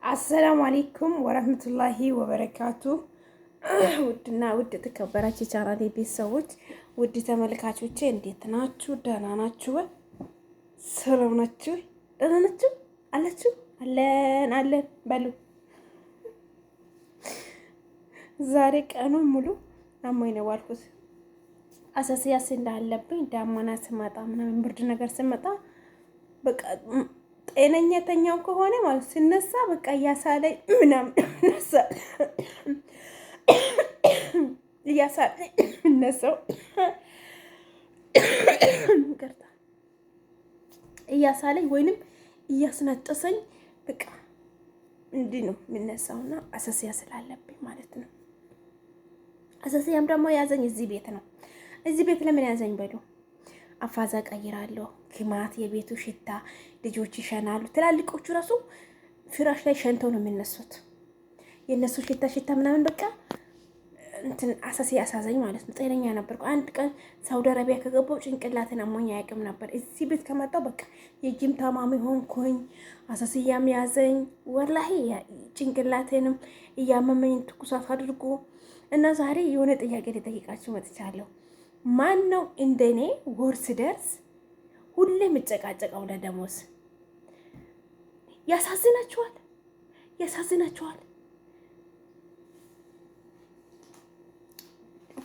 አሰላሙ አለይኩም ወረህመቱላሂ ወበረካቱ። ውድና ውድ ተከበራችሁ ቻናሌ ቤተሰቦች፣ ውድ ተመልካቾቼ እንዴት ናችሁ? ደህና ናችሁ? ሰላም ናችሁ? ደህና ናችሁ አላችሁ? አለን በሉ። ዛሬ ቀኑን ሙሉ አሞኝ ነው ዋልኩት። አሳስያስ እንዳለብኝ ዳመና ስመጣ ምናምን ብርድ ነገር ስመጣ በቃ ጤነኛተኛው ከሆነ ማለት ሲነሳ በቃ እያሳለኝ ምናምን ነሳ እያሳለኝ ነሳው ይቅርታ እያሳለኝ ወይንም እያስነጠሰኝ በቃ እንዲህ ነው የምነሳውና አሳስያ ስላለብኝ ማለት ነው። አሳስያም ደግሞ ያዘኝ እዚህ ቤት ነው። እዚህ ቤት ለምን ያዘኝ በሉ። አፋዛ ቀይራለሁ፣ ክማት፣ የቤቱ ሽታ፣ ልጆች ይሸናሉ። ትላልቆቹ ራሱ ፍራሽ ላይ ሸንተው ነው የሚነሱት። የእነሱ ሽታ ምናምን በቃ እንትን አሳዘኝ ማለት ነው። ጤነኛ ነበርኩ። አንድ ቀን ሳውዲ አረቢያ ከገባሁ ጭንቅላትን አሞኝ አያውቅም ነበር። እዚህ ቤት ከመጣሁ በቃ የጂም ታማሚ ሆንኩኝ። አሳስያም ያዘኝ ወላሂ ጭንቅላቴንም እያመመኝ ትኩሳት አድርጎ እና ዛሬ የሆነ ጥያቄ ልጠይቃችሁ መጥቻለሁ። ማን ነው እንደኔ ወር ሲደርስ ሁሌ የምጨቃጨቀው ለደሞዝ? ያሳዝናችኋል።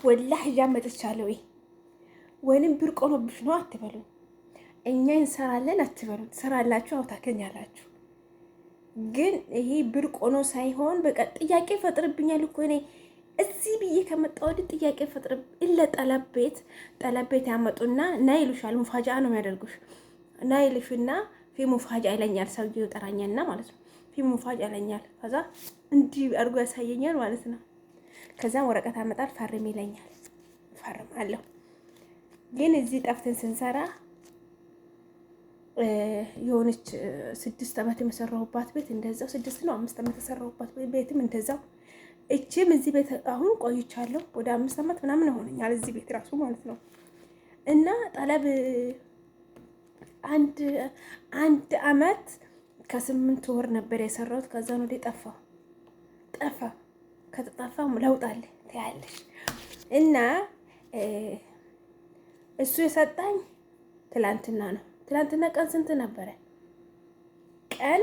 ወላሂ መጥቻለሁ። ወይንም ብርቅ ሆኖብሽ ነው አትበሉ። እኛ እንሰራለን አትበሉ። ትሰራላችሁ፣ አዎ ታገኛላችሁ። ግን ይሄ ብርቅ ሆኖ ሳይሆን በቃ ጥያቄ ፈጥርብኛል እኮ እኔ እዚህ ብዬ ከመጣሁ ወዲህ ጥያቄ ፈጥር ኢለ ጠለቤት ያመጡና ና ይሉሻል። ሙፋጃ ነው የሚያደርጉሽ። ና ይልሽና ፊ ሙፋጃ ይለኛል ሰውዬው ጠራኛና ማለት ነው። ፊ ሙፋጃ ይለኛል። ከዛ እንዲህ አድርጎ ያሳየኛል ማለት ነው። ከዛም ወረቀት አመጣል ፈርም ይለኛል። ፈርማለሁ። ግን እዚህ ጠፍተን ስንሰራ የሆነች 6 ዓመት የሰራሁባት ቤት እንደዛው 6 ነው 5 ዓመት የሰራሁባት ቤትም እንደዛው እቺም እዚህ ቤት አሁን ቆይቻለሁ። ወደ 5 ዓመት ምናምን ሆነኛል እዚህ ቤት ራሱ ማለት ነው። እና ጠለብ አንድ ዓመት ከ8 ወር ነበር የሰራሁት። ከዛ ነው ጠፋ። ከተጠፋ ለውጥ አለ ታያለሽ። እና እሱ የሰጣኝ ትላንትና ነው። ትላንትና ቀን ስንት ነበረ? ቀን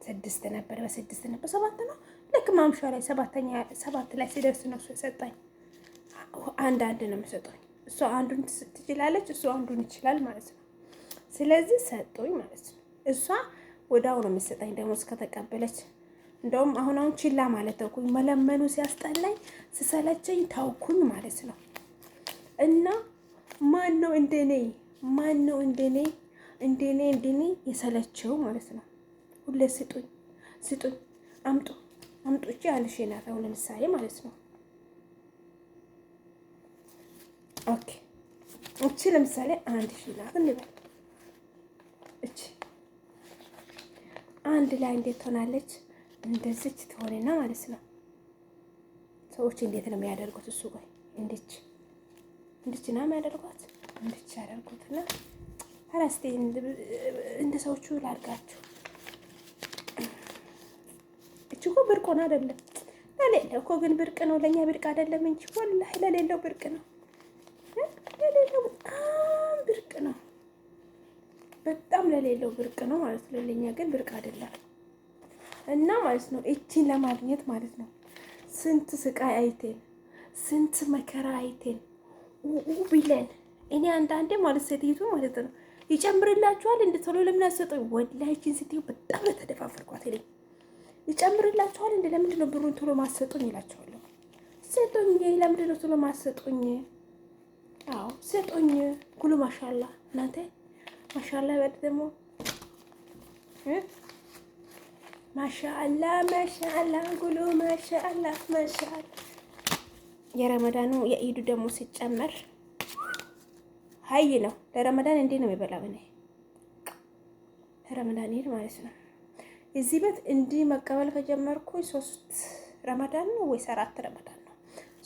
6 ነበረ። በ6 ነበር 7 ነው ልክ ማምሻ ላይ 7 ላይ ሲደርስ ነው እሱ የሰጠኝ። አንድ ነው የምሰጠኝ። እሷ አንዱን ትችላለች፣ እሱ አንዱን ይችላል ማለት ነው። ስለዚህ ሰጠኝ ማለት ነው። እሷ ወዳው ነው የምትሰጠኝ ደሞዝ ከተቀበለች። እንደውም አሁን ችላ ማለት ተውኩኝ። መለመኑ ሲያስጠላኝ ስሰለቸኝ ታውኩኝ ማለት ነው። እና ማን ነው እንደኔ የሰለቸው ማለት ነው። ሁሌ ስጡኝ አምጦቼ አንድ ሺህ ናት አሁን ለምሳሌ ማለት ነው። ኦኬ እቺ ለምሳሌ 1000 ናት እንበል። እቺ አንድ ላይ እንዴት ትሆናለች? እንደዚች ትሆነና ማለት ነው። ሰዎች እንዴት ነው የሚያደርጉት? እሱ ጋር እንድች ነው የሚያደርጓት። እንድች ያደርጉትና አራስቴ እንደ ሰዎቹ ላድርጋችሁ። እቺ እኮ ብርቅ ሆነ አይደለም ለሌለው እኮ ግን ብርቅ ነው። ለኛ ብርቅ አይደለም እንጂ ወላሂ ለሌለው ብርቅ ነው። ለሌለው በጣም ብርቅ ነው። በጣም ለሌለው ብርቅ ነው ማለት ነው። ለኛ ግን ብርቅ አይደለም። እና ማለት ነው እቺን ለማግኘት ማለት ነው ስንት ስቃይ አይቴን፣ ስንት መከራ አይቴን ቢለን እኔ አንዳንዴ ማለት ሴትይቱ ማለት ነው ይጨምርላችኋል እንደ ቶሎ ለምን አሰጠው? ወላሂ እቺን ሴትዩ በጣም ለተደፋፈርኳት እኔ ይጨምርላችኋል እንደ ለምንድን ነው ብሩን ቶሎ ማሰጡኝ ይላችኋለሁ። ሰጡኝ ለምንድን ነው ቶሎ ማሰጡኝ? አዎ ሰጡኝ። ኩሉ ማሻአላ እናንተ ማሻአላ በድ ደግሞ ማሻአላ ኩሉ ማሻአላ። የረመዳኑ የኢዱ ደግሞ ሲጨመር ሀይ ነው። ለረመዳን እንዴ ነው የሚበላው? እኔ ረመዳን ይሄድ ማለት ነው። እዚህ ቤት እንዲህ መቀበል ከጀመርኩ 3 ረመዳን ነው ወይስ 4 ረመዳን ነው?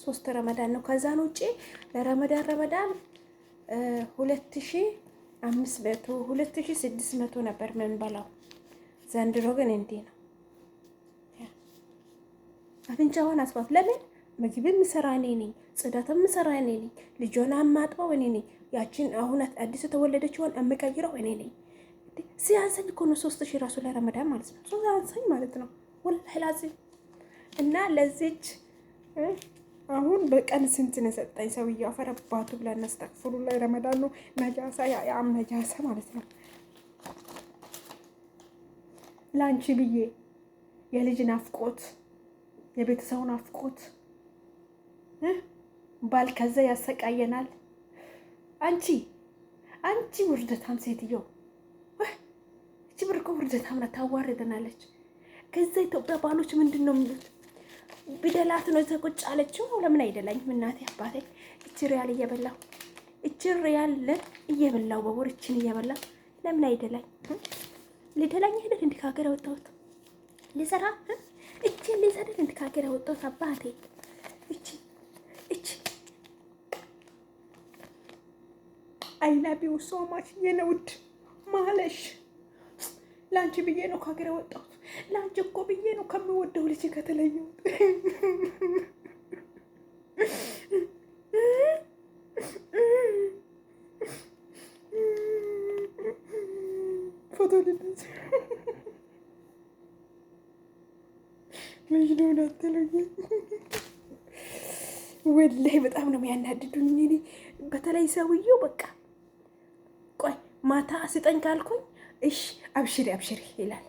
3 ረመዳን ነው። ከዛን ውጪ ለረመዳን 2500 2600 ነበር ምን በላው። ዘንድሮ ግን እንዲህ ነው። አፍንጫዋን አስፋፍ። ለምን ምግብ የምሰራ እኔ ነኝ፣ ጽዳት የምሰራ እኔ ነኝ፣ ልጇን አማጥበው እኔ ነኝ፣ ያችን አሁን አዲስ የተወለደችውን የምቀይረው እኔ ነኝ። ሲያንሰኝ እኮ ነው 3000 ራሱ ለረመዳን ማለት ነው። ሲያንሰኝ ማለት ነው ወላሂ ላዚም። እና ለዚች አሁን በቀን ስንት ነው ሰጠኝ ሰውዬው? አፈረባቱ ብላ እናስተክፍሩ ላይ ረመዳን ነው ነጃሳ ያም ነጃሳ ማለት ነው። ላንቺ ብዬ የልጅ ናፍቆት የቤተሰቡ ናፍቆት ባል ከዛ ያሰቃየናል። አንቺ ውርደታም ሴትዮ እቺ ብርቆ ውርደታም ናት፣ ታዋርደናለች። ከዛ ኢትዮጵያ ባሎች ምንድን ነው የሚሉት? ቢደላት ነው ተቆጭ አለችው። ለምን አይደላኝም እናቴ አባቴ? እቺ ሪያል እየበላው በወር እቺን እየበላ ለምን አይደላኝ? ሊደላኝ አይደል እንዴ ከሀገር ያወጣሁት ሊሰራ እቺን ሊሰደድ እንዴ ከሀገር ያወጣሁት አባቴ? እቺ አይናቢው ሶማች የነውድ ማለሽ ላንቺ ብዬ ነው ከሀገር ያወጣሁት። ላንቺ እኮ ብዬ ነው ከምወደው ልጅ ከተለየሁት። ፎቶ ልነሳ መጅኑን አትለኝ። ወላሂ በጣም ነው የሚያናድዱኝ። እኔ በተለይ ሰውዬው በቃ ቆይ ማታ ስጠኝ ካልኩኝ እሺ አብሽሪ ይላል።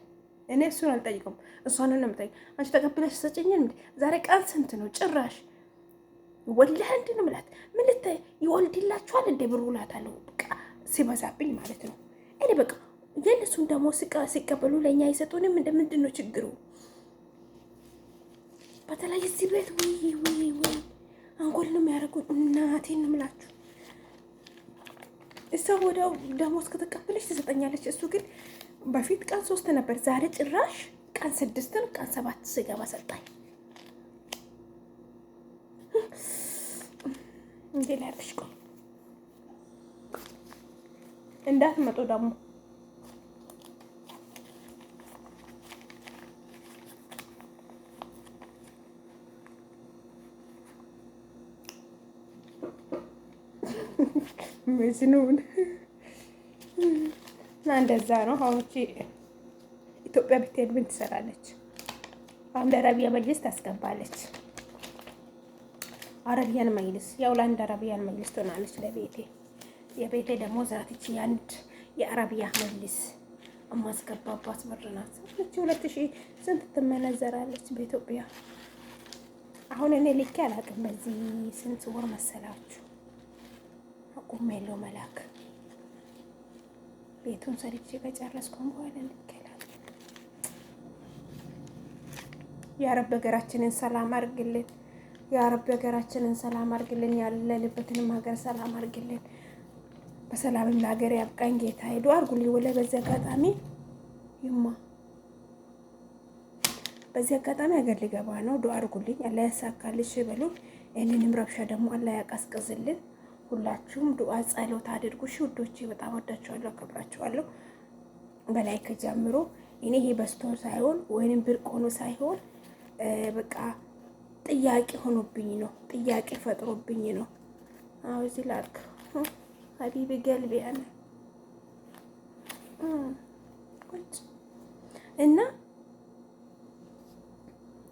እኔ እሱን አልጠይቀውም፣ እሷን ነው የምጠይቀው። አንቺ ተቀብለሽ ሰጭኝን እንዴ? ዛሬ ቀን ስንት ነው? ጭራሽ ወላሂ እንዴ ነው የምላት። ምን ልታይ ይወልድላችኋል እንዴ ብሩ እላታለሁ። በቃ ሲበዛብኝ ማለት ነው። እኔ በቃ የእነሱን ደግሞ ሲቀበሉ ለእኛ አይሰጡንም። ምንድን ነው ችግሩ? በተለይ እዚህ ቤት ወይ አንጎል ነው የሚያደርጉት። እናቴን ነው የምላችሁ። እሷ ወዲያው ደሞዝ ከተቀበለች ትሰጠኛለች። እሱ ግን በፊት ቀን 3 ነበር፣ ዛሬ ጭራሽ ቀን 6 ነው። ቀን 7 ስገባ ሰጣኝ። እንዴ ላርሽ ቆይ እንዳትመጡ ደግሞ መዝኑን እና እንደዛ ነው። አሁን ኢትዮጵያ ብትሄድ ምን ትሰራለች? አሁን ለአረቢያ መጅልስ ታስገባለች። አረቢያን መጅልስ ያው ለአንድ አረቢያን መጅልስ ትሆናለች ለቤቴ። የቤቴ ደግሞ ዛትች የአንድ የአረቢያ መጅልስ የማስገባባት ብር ናት። 2000 ስንት ትመነዘራለች በኢትዮጵያ? አሁን እኔ ልኬ አላውቅም። በዚህ ስንት ወር መሰላችሁ አቁም ያለው መላክ ቤቱን ሰርቼ ከጨረስኩም በኋላ ልከላል። የአረብ ሀገራችንን ሰላም አድርግልን። የአረብ ሀገራችንን ሰላም አድርግልን። ያለንበትንም ሀገር ሰላም አድርግልን። በሰላምም ለሀገር ያብቃኝ ጌታ። ሄዶ አድርጉልኝ። ወለ በዚህ አጋጣሚ በዚህ አጋጣሚ ሀገር ሊገባ ነው። ዱአ አድርጉልኝ። አላህ ያሳካልሽ በሉ። ይህንንም ረብሻ ደግሞ አላህ ያቀዝቅዝልን። ሁላችሁም ዱአ ጸሎት አድርጉ። እሺ ውዶቼ በጣም ወዳችኋለሁ፣ አከብራችኋለሁ። በላይ ከጀምሮ እኔ ይሄ በስቶ ሳይሆን ወይንም ብርቅ ሆኖ ሳይሆን በቃ ጥያቄ ሆኖብኝ ነው። ጥያቄ ፈጥሮብኝ ነው። አዎ እዚህ ላድርግ ሀቢቢ ገልቢ ያለ እና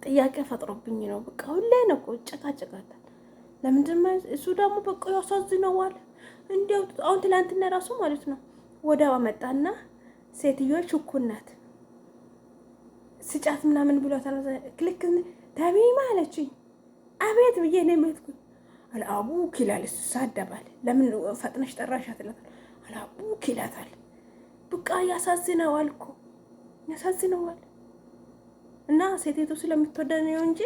ጥያቄ ፈጥሮብኝ ነው። በቃ ሁሌ ነው ጨቃጨቃታል። ለምንድን ነው እሱ ደግሞ በቃ ያሳዝነዋል። እንዲያው አሁን ትላንትና ራሱ ማለት ነው ወዲያው መጣና ሴትዮዋ ችኩል ናት ስጫት ምናምን ብሏታል። ክሊክ ተሚማ አለችኝ። አቤት ብዬ ነው የምትኩኝ። አልአቡክ ይላል እሱ ሳደባል። ለምን ፈጥነሽ ጠራሻት ይላታል። አልአቡክ ይላታል። በቃ ያሳዝነዋል እኮ ያሳዝነዋል። እና ሴቴቱ ስለምትወደድ ነው እንጂ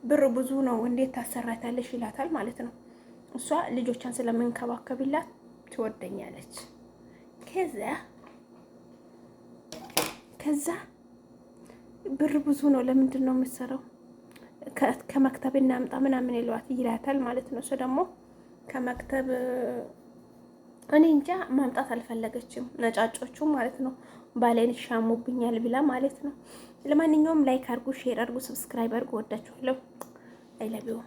ብር ብዙ ነው እንዴት ታሰራታለሽ ይላታል ማለት ነው። እሷ ልጆቿን ስለምንከባከብላት ትወደኛለች። ከዛ ብር ብዙ ነው ለምንድን ነው የምትሰራው? ከመክተብ እናምጣ ምናምን ይላታል ማለት ነው። እሱ ደግሞ ከመክተብ እኔ እንጃ ማምጣት አልፈለገችም። ነጫጮቹ ማለት ነው ባሌን ሻሙብኛል ብላ ማለት ነው። ለማንኛውም ላይክ አድርጉ፣ ሼር አድርጉ፣ ሰብስክራይብ አድርጉ። ወዳችኋለሁ። አይ ላቭ ዩ